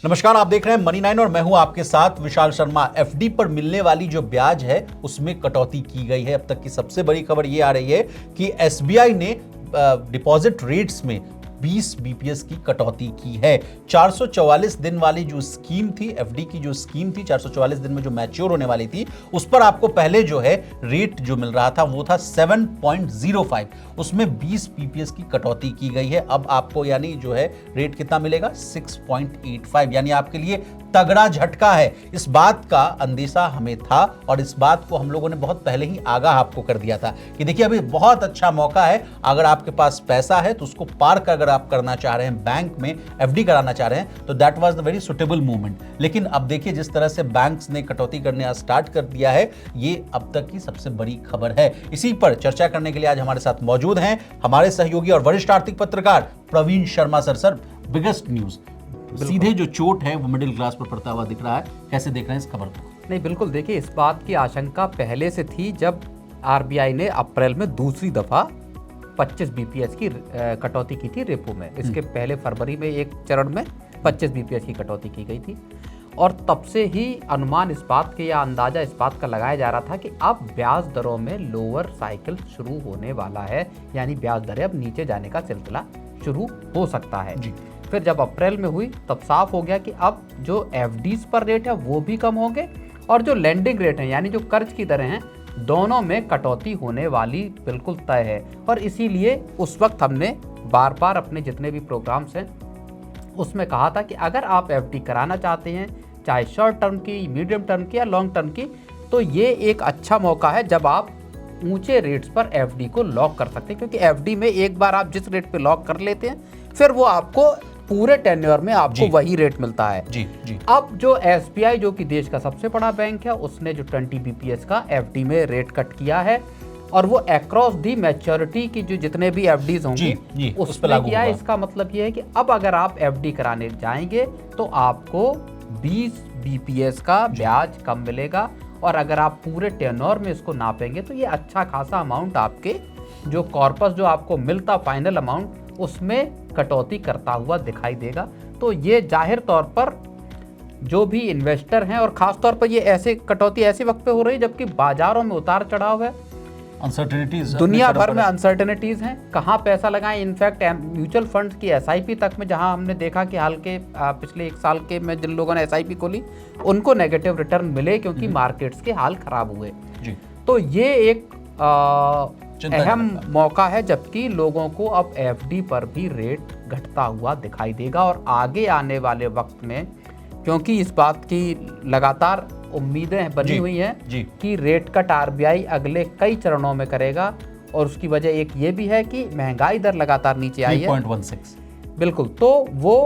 नमस्कार, आप देख रहे हैं मनी 9 और मैं हूं आपके साथ विशाल शर्मा। एफडी पर मिलने वाली जो ब्याज है उसमें कटौती की गई है। अब तक की सबसे बड़ी खबर यह आ रही है कि एसबीआई ने डिपॉजिट रेट्स में 20 बीपीएस की कटौती की है। 444 दिन वाली जो स्कीम थी, एफडी की जो स्कीम थी, 444 दिन में जो मैच्योर होने वाली थी, उस पर आपको पहले जो है रेट जो मिल रहा था वो था 7.05, उसमें 20 बीपीएस की कटौती की गई है। अब आपको यानी जो है रेट कितना मिलेगा, 6.85, यानी आपके लिए तगड़ा झटका है। इस बात का अंदेशा हमें था और इस बात को हम लोगों ने बहुत पहले ही आगाह आपको कर दिया था कि देखिए अभी बहुत अच्छा मौका है, अगर आपके पास पैसा है तो उसको पार्क अगर आप करना चाह रहे हैं, बैंक में एफडी कराना चाह रहे हैं, तो that was the very suitable movement. लेकिन अब देखिए जिस तरह से बैंक्स ने कटौती करने स्टार्ट कर दिया है, ये अब तक की सबसे बड़ी खबर है। इसी पर चर्चा करने के लिए आज हमारे साथ मौजूद हैं हमारे सहयोगी और वरिष्ठ आर्थिक पत्रकार Praveen Sharma sir. Sir, biggest news, सीधे जो चोट है वो मिडिल क्लास पर पड़ता हुआ दिख रहा है, कैसे देख रहे हैं इस खबर को? नहीं, बिल्कुल देखिए, इस बात की आशंका पहले से थी जब आरबीआई ने अप्रैल में दूसरी दफा 25 बीपीएस की कटौती की थी रेपो में। इसके पहले फरवरी में एक चरण में 25 बीपीएस की कटौती की गई थी और तब से ही अनुमान इस बात के या अंदाजा इस बात का लगाया जा रहा था कि अब ब्याज दरों में लोअर साइकिल शुरू होने वाला है, यानी ब्याज दरें अब नीचे जाने का सिलसिला शुरू हो सकता है जी। फिर जब अप्रैल में हुई तब साफ हो गया कि अब जो एफडीज पर रेट है वो भी कम होंगे और जो लेंडिंग रेट है यानी जो कर्ज की दरें हैं, दोनों में कटौती होने वाली बिल्कुल तय है। और इसीलिए उस वक्त हमने बार बार अपने जितने भी प्रोग्राम्स हैं उसमें कहा था कि अगर आप एफडी कराना चाहते हैं, चाहे शॉर्ट टर्म की, मीडियम टर्म की या लॉन्ग टर्म की, तो ये एक अच्छा मौका है जब आप ऊंचे रेट्स पर एफडी को लॉक कर सकते हैं। क्योंकि एफडी में एक बार आप जिस रेट पे लॉक कर लेते हैं फिर वो आपको पूरे टेन्योर में आपको वही रेट मिलता है जी जी। अब जो एसबीआई जो कि देश का सबसे बड़ा बैंक है, उसने जो 20 बीपीएस का एफडी में रेट कट किया है और वो अक्रॉस दी मैच्योरिटी की जो जितने भी एफडीज होंगे उस पर किया है। इसका मतलब ये है कि अब अगर आप एफडी कराने जाएंगे तो आपको 20 बीपीएस का ब्याज कम मिलेगा और अगर आप पूरे टेन्योर में इसको नापेंगे तो ये अच्छा खासा अमाउंट आपके जो कॉर्पस जो आपको मिलता फाइनल अमाउंट उसमें कटौती करता हुआ दिखाई देगा। तो ये जाहिर तौर पर जो भी इन्वेस्टर हैं और खास तौर पर ये ऐसे कटौती ऐसे वक्त पे हो रही है जबकि बाजारों में उतार चढ़ाव है, अनसर्टेनिटीज, दुनिया भर में अनसर्टेनिटीज हैं, कहाँ पैसा लगाएं। इनफैक्ट म्यूचुअल फंड्स की एसआईपी तक में जहां हमने देखा कि हाल के पिछले एक साल के में जिन लोगों ने एसआईपी खोली उनको नेगेटिव रिटर्न मिले क्योंकि मार्केट्स के हाल खराब हुए जी। तो ये एक अहम मौका है, जबकि लोगों को अब एफडी पर भी रेट घटता हुआ दिखाई देगा और आगे आने वाले वक्त में, क्योंकि इस बात की लगातार उम्मीदें बनी हुई हैं कि रेट कट आरबीआई अगले कई चरणों में करेगा और उसकी वजह एक ये भी है कि महंगाई दर लगातार नीचे आई है 3.16 बिल्कुल, तो वो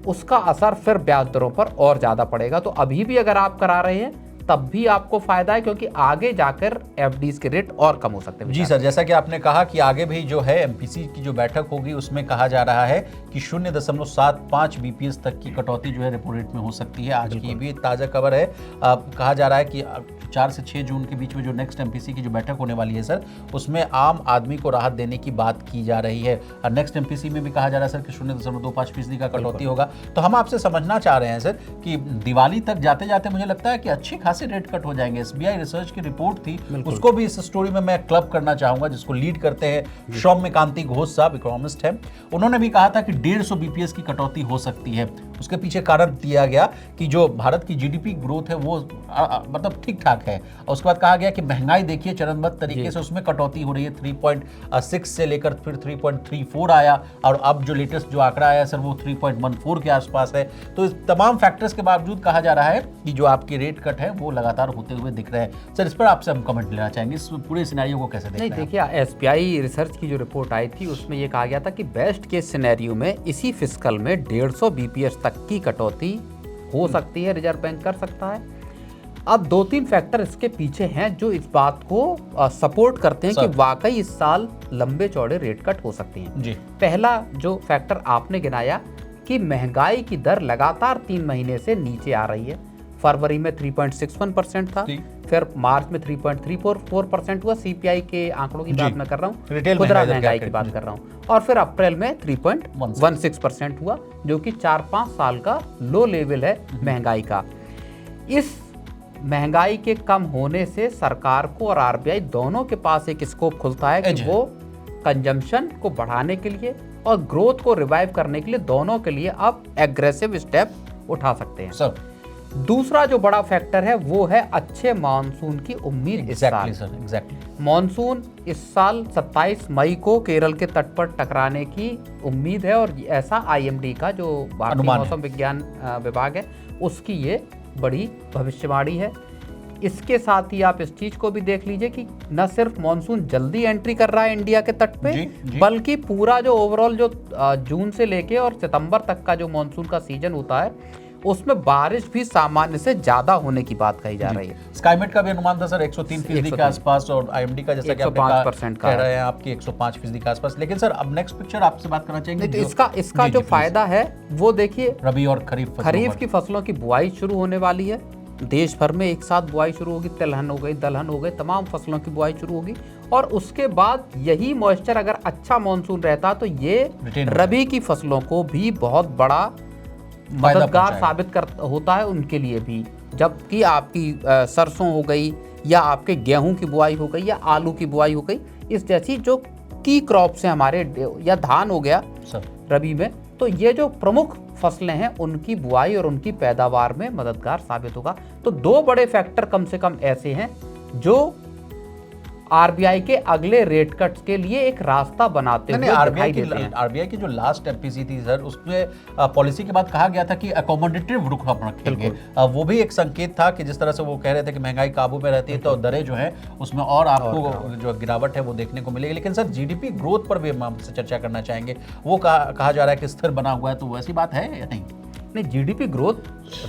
उसका असर फिर ब्याज दरों पर और ज्यादा पड़ेगा। तो अभी भी अगर आप करा रहे हैं तब भी आपको फायदा है क्योंकि आगे जाकर एफडीज के रेट और कम हो सकते हैं। जी सर, जैसा कि आपने कहा कि आगे भी जो है एमपीसी की जो बैठक होगी उसमें कहा जा रहा है कि 0.75 बीपीएस तक की कटौती जो है रेपो रेट में हो सकती है। आज की भी ताज़ा खबर है, कहा जा रहा है कि 4 से 6 जून के बीच में जो नेक्स्ट एमपीसी की जो बैठक होने वाली है सर, उसमें आम आदमी को राहत देने की बात की जा रही है। नेक्स्ट एमपीसी में भी कहा जा रहा है सर कि 0.25% का कटौती होगा। तो हम आपसे समझना चाह रहे हैं सर कि दिवाली तक जाते जाते मुझे लगता है कि अच्छी खासी रेट कट हो जाएंगे। एसबीआई रिसर्च की रिपोर्ट थी, उसको भी इस स्टोरी में मैं क्लब करना चाहूंगा, जिसको लीड करते हैं सौम्य कांति घोष साहब, इकोनॉमिस्ट हैं। उन्होंने भी कहा था कि 150 बीपीएस की कटौती हो सकती है। उसके पीछे कारण दिया गया कि जो भारत की जीडीपी ग्रोथ है वो मतलब ठीक ठाक है। और उसके बाद कहा गया कि महंगाई देखिए चरणबद्ध तरीके से उसमें कटौती हो रही है, 3.6 से लेकर फिर 3.34 आया और अब जो लेटेस्ट जो आंकड़ा आया सर वो 3.14 के आसपास है। तो इस तमाम फैक्टर्स के बावजूद कहा जा रहा है कि जो आपकी रेट कट है वो लगातार होते हुए दिख रहे हैं। सर, इस पर आपसे हम कमेंट लेना चाहेंगे, इस पूरे सिनेरियो को कैसे देखते हैं? नहीं देखिए, एसबीआई रिसर्च की जो रिपोर्ट आई थी उसमें ये कहा गया था कि बेस्ट केस सिनेरियो में इसी फिस्कल में 150 बीपीएस तक की कटौती हो सकती है, रिजर्व बैंक कर सकता है। अब 2-3 फैक्टर इसके पीछे हैं जो इस बात को सपोर्ट करते हैं कि वाकई इस साल लंबे चौड़े रेट कट हो सकती हैं जी। पहला जो फैक्टर आपने गिनाया कि महंगाई की दर लगातार 3 महीने से नीचे आ रही है, फरवरी में 3.61% था, फिर मार्च में 3.34% हुआ। सीपीआई के आंकड़ों की बात मैं कर रहा हूँ, खुदरा महंगाई की बात कर रहा हूँ। और फिर अप्रैल में 3.16% हुआ, जो कि 4-5 साल का लो लेवल है महंगाई का। इस महंगाई के कम होने से सरकार को और आरबीआई दोनों के पास एक स्कोप खुलता है कि वो कंजम्पशन को बढ़ाने के लिए और ग्रोथ को रिवाइव करने के लिए दोनों के लिए अब एग्रेसिव स्टेप उठा सकते हैं सर। दूसरा जो बड़ा फैक्टर है वो है अच्छे मानसून की उम्मीद। इस साल मानसून इस साल 27 मई को केरल के तट पर टकराने की उम्मीद है, और ऐसा आईएमडी का जो भारतीय मौसम विज्ञान विभाग है उसकी ये बड़ी भविष्यवाणी है। इसके साथ ही आप इस चीज को भी देख लीजिए कि न सिर्फ मॉनसून जल्दी एंट्री कर रहा है इंडिया के तट पे, बल्कि पूरा जो ओवरऑल जो जून से लेके और सितंबर तक का जो मॉनसून का सीजन होता है उसमें बारिश भी सामान्य से ज्यादा होने की बात कही जा रही है। स्काईमेट का भी अनुमान था सर 103% के आसपास, और आईएमडी का जैसा कि आप 105% कह रहे हैं आपकी 105% के आसपास। लेकिन सर अब नेक्स्ट पिक्चर आपसे बात करना चाहेंगे तो इसका जो फायदा है वो देखिए, रबी और खरीफ की फसलों की बुआई शुरू होने वाली है। देश भर में एक साथ बुआई शुरू होगी, तिलहन हो गई, दलहन हो गई, तमाम फसलों की बुआई शुरू होगी। और उसके बाद यही मॉइस्चर अगर अच्छा मॉनसून रहता तो ये रबी की फसलों को भी बहुत बड़ा मददगार साबित होता है उनके लिए भी। जबकि आपकी सरसों हो गई या आपके गेहूं की बुआई हो गई या आलू की बुआई हो गई, इस जैसी जो की क्रॉप्स हैं हमारे, या धान हो गया रबी में, तो ये जो प्रमुख फसलें हैं उनकी बुआई और उनकी पैदावार में मददगार साबित होगा। तो दो बड़े फैक्टर कम से कम ऐसे हैं जो आरबीआई के अगले रेट कट्स के लिए एक रास्ता बनाते हुए दिखाई देते हैं। आरबीआई की जो लास्ट एमपीसी थी सर, उसमें पॉलिसी के बाद कहा गया था कि अकोमोडेटिव रुख हम रखेंगे। वो भी एक संकेत था कि जिस तरह से वो कह रहे थे कि महंगाई काबू में रहती है तो दरें जो है उसमें और आपको जो गिरावट है वो देखने को मिलेगी। लेकिन सर जीडीपी ग्रोथ पर भी हम आपसे चर्चा करना चाहेंगे। वो कहा जा रहा है कि स्थिर बना हुआ है, तो वैसी बात है या नहीं? नहीं, जीडीपी ग्रोथ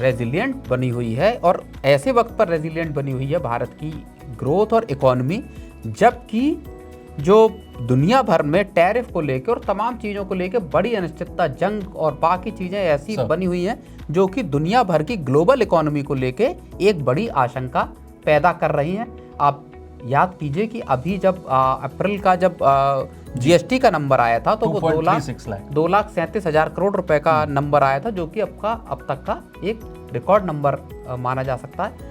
रेजिलिएंट बनी हुई है, और ऐसे वक्त पर रेजिलिएंट बनी हुई है भारत की ग्रोथ और इकोनॉमी जबकि जो दुनिया भर में टैरिफ को लेकर और तमाम चीज़ों को लेकर बड़ी अनिश्चितता, जंग और बाकी चीज़ें ऐसी बनी हुई हैं जो कि दुनिया भर की ग्लोबल इकोनॉमी को लेकर एक बड़ी आशंका पैदा कर रही हैं। आप याद कीजिए कि अभी जब अप्रैल का जब जीएसटी का नंबर आया था तो वो 2,37,000 करोड़ रुपए का नंबर आया था, जो कि अब तक का एक रिकॉर्ड नंबर माना जा सकता है।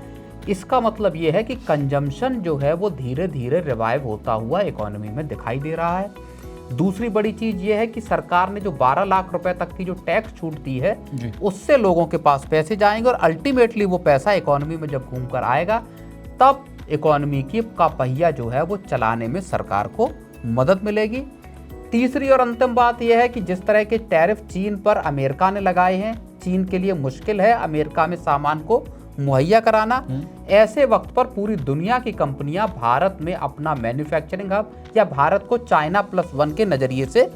इसका मतलब ये है कि कंजम्पशन जो है वो धीरे धीरे रिवाइव होता हुआ इकोनॉमी में दिखाई दे रहा है। दूसरी बड़ी चीज ये है कि सरकार ने जो 12 लाख रुपए तक की जो टैक्स छूट दी है उससे लोगों के पास पैसे जाएंगे, और अल्टीमेटली वो पैसा इकोनॉमी में जब घूम कर आएगा तब इकोनॉमी का पहिया जो है वो चलाने में सरकार को मदद मिलेगी। तीसरी और अंतिम बात यह है कि जिस तरह के टैरिफ चीन पर अमेरिका ने लगाए हैं, चीन के लिए मुश्किल है अमेरिका में सामान को मुहैया कराना। ऐसे वक्त पर पूरी दुनिया की कंपनियां भारत में अपना मैन्युफैक्चरिंग हब या भारत को चाइना +1 के नजरिए से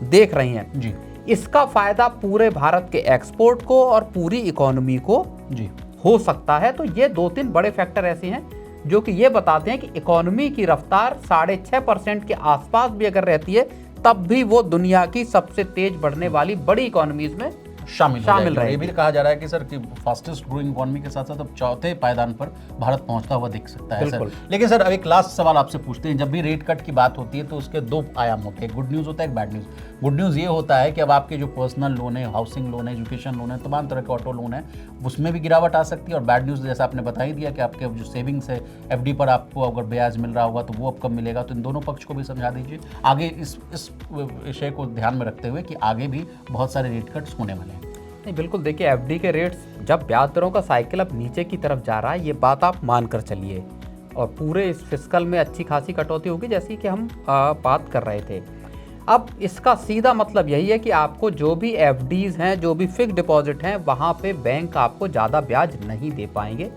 देख रही हैं जी। इसका फायदा पूरे भारत के एक्सपोर्ट को और पूरी इकोनॉमी को जी हो सकता है। तो ये 2-3 बड़े फैक्टर ऐसे हैं जो कि ये बताते हैं कि इकोनॉमी की रफ्तार 6.5% के आसपास भी अगर रहती है तब भी वो दुनिया की सबसे तेज बढ़ने वाली बड़ी इकोनॉमीज में शामिल रहे। ये भी कहा जा रहा है कि सर कि फास्टेस्ट ग्रोइंग इकोनॉमी के साथ साथ अब चौथे पायदान पर भारत पहुंचता हुआ दिख सकता है सर। लेकिन सर अब एक लास्ट सवाल आपसे पूछते हैं, जब भी रेट कट की बात होती है तो उसके 2 आयाम होते हैं, गुड न्यूज़ होता है, एक बैड न्यूज़। गुड न्यूज़ ये होता है कि अब आपके जो पर्सनल लोन है, हाउसिंग लोन है, एजुकेशन लोन है, तमाम तरह के ऑटो लोन है, उसमें भी गिरावट आ सकती है। और बैड न्यूज़ जैसा आपने बता ही दिया कि आपके जो सेविंग्स है, एफडी पर आपको अगर ब्याज मिल रहा होगा तो वो अब कब मिलेगा। तो इन दोनों पक्ष को भी समझा दीजिए आगे इस विषय को ध्यान में रखते हुए कि आगे भी बहुत सारे रेट कट्स होने वाले हैं। नहीं, बिल्कुल देखिए, एफडी के रेट्स जब ब्याज दरों का साइकिल अब नीचे की तरफ जा रहा है, ये बात आप मान कर चलिए, और पूरे इस फिस्कल में अच्छी खासी कटौती होगी जैसी कि हम बात कर रहे थे। अब इसका सीधा मतलब यही है कि आपको जो भी एफडीज हैं, जो भी फिक्स डिपॉजिट हैं, वहाँ पे बैंक आपको ज़्यादा ब्याज नहीं दे पाएंगे।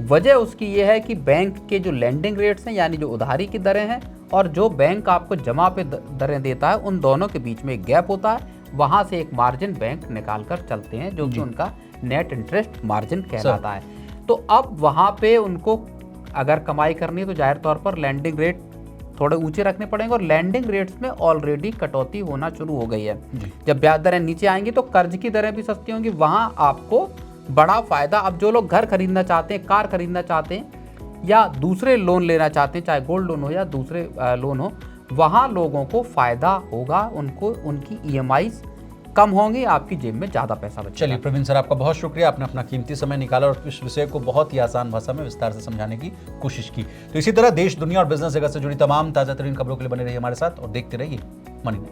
वजह उसकी ये है कि बैंक के जो लैंडिंग रेट्स हैं यानी जो उधारी की दरें हैं और जो बैंक आपको जमा पे दरें देता है, उन दोनों के बीच में एक गैप होता है। वहाँ से एक मार्जिन बैंक निकाल कर चलते हैं जो कि उनका नेट इंटरेस्ट मार्जिन कहलाता है। तो अब वहाँ पे उनको अगर कमाई करनी है तो जाहिर तौर पर लैंडिंग रेट थोड़े ऊंचे रखने पड़ेंगे, और लैंडिंग रेट्स में ऑलरेडी कटौती होना शुरू हो गई है। जब ब्याज दरें नीचे आएंगी तो कर्ज की दरें भी सस्ती होंगी, वहाँ आपको बड़ा फायदा। अब जो लोग घर खरीदना चाहते हैं, कार खरीदना चाहते हैं या दूसरे लोन लेना चाहते हैं, चाहे गोल्ड लोन हो या दूसरे लोन हो, वहाँ लोगों को फायदा होगा, उनको उनकी ईएमआईज कम होंगी, आपकी जेब में ज़्यादा पैसा बचेगा। चलिए प्रवीण सर, आपका बहुत शुक्रिया, आपने अपना कीमती समय निकाला और इस विषय को बहुत ही आसान भाषा में विस्तार से समझाने की कोशिश की। तो इसी तरह देश, दुनिया और बिजनेस जगत से जुड़ी तमाम ताजा तरीन खबरों के लिए बने रहिए हमारे साथ और देखते रहिए मनी।